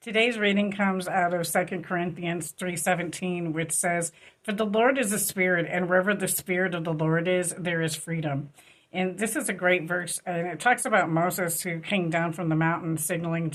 Today's reading comes out of 2 Corinthians 3:17, which says, "For the Lord is a spirit, and wherever the spirit of the Lord is, there is freedom." And this is a great verse, and it talks about Moses who came down from the mountain signaling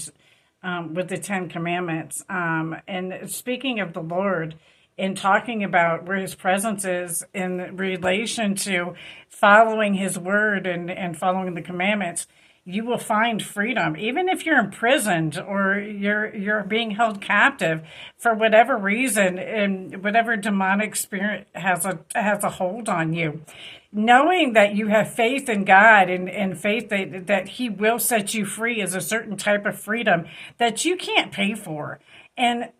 with the Ten Commandments. And speaking of the Lord, and talking about where his presence is in relation to following his word and following the commandments, you will find freedom. Even if you're imprisoned or you're being held captive for whatever reason, and whatever demonic spirit has a hold on you, knowing that you have faith in God and faith that he will set you free is a certain type of freedom that you can't pay for. And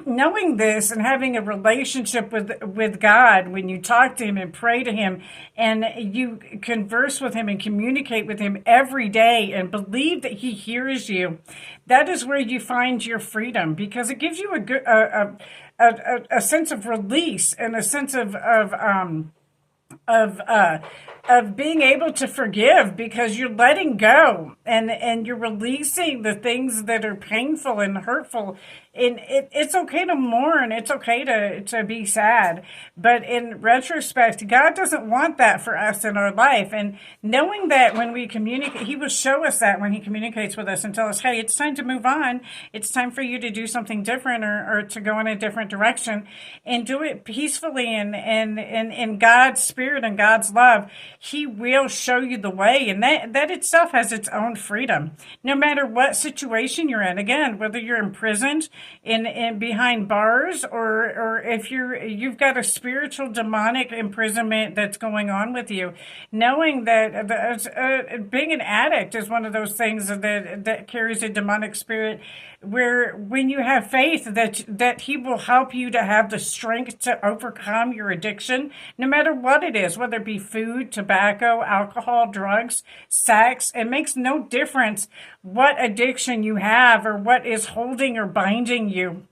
knowing this and having a relationship with God, when you talk to him and pray to him and you converse with him and communicate with him every day and believe that he hears you, that is where you find your freedom, because it gives you a sense of release and a sense of being able to forgive, because you're letting go and you're releasing the things that are painful and hurtful. And it's okay to mourn. It's okay to be sad. But in retrospect, God doesn't want that for us in our life. And knowing that when we communicate, he will show us that when he communicates with us and tell us, hey, it's time to move on. It's time for you to do something different, or to go in a different direction, and do it peacefully and in God's spirit and God's love. He will show you the way. And that itself has its own freedom. No matter what situation you're in, again, whether you're imprisoned in behind bars, or if you've got a spiritual demonic imprisonment that's going on with you, knowing that being an addict is one of those things that carries a demonic spirit, where when you have faith that he will help you to have the strength to overcome your addiction, no matter what it is, whether it be food, tobacco, alcohol, drugs, sex. It makes no difference what addiction you have or what is holding or binding you.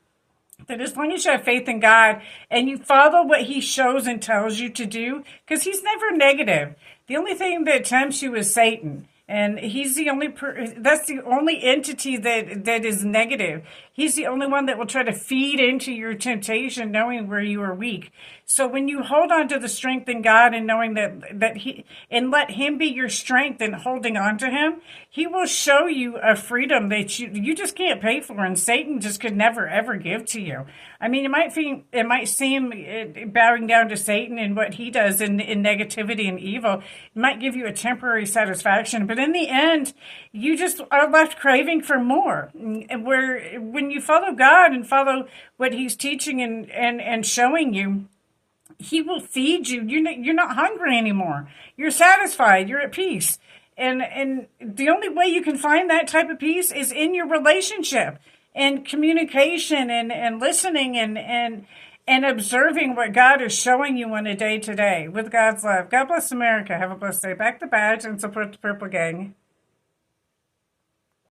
That as long as you have faith in God and you follow what he shows and tells you to do, because he's never negative. The only thing that tempts you is Satan. And he's the only, that's the only entity that is negative. He's the only one that will try to feed into your temptation, knowing where you are weak. So when you hold on to the strength in God and knowing that he, and let him be your strength and holding on to him, he will show you a freedom that you just can't pay for, and Satan just could never ever give to you. I mean, it might seem bowing down to Satan and what he does in negativity and evil, it might give you a temporary satisfaction, but in the end, you just are left craving for more. Where when you follow God and follow what he's teaching and showing you, he will feed you. You're not hungry anymore. You're satisfied. You're at peace. And the only way you can find that type of peace is in your relationship and communication and listening and observing what God is showing you on a day-to-day with God's love. God bless America. Have a blessed day. Back the badge and support the Purple Gang.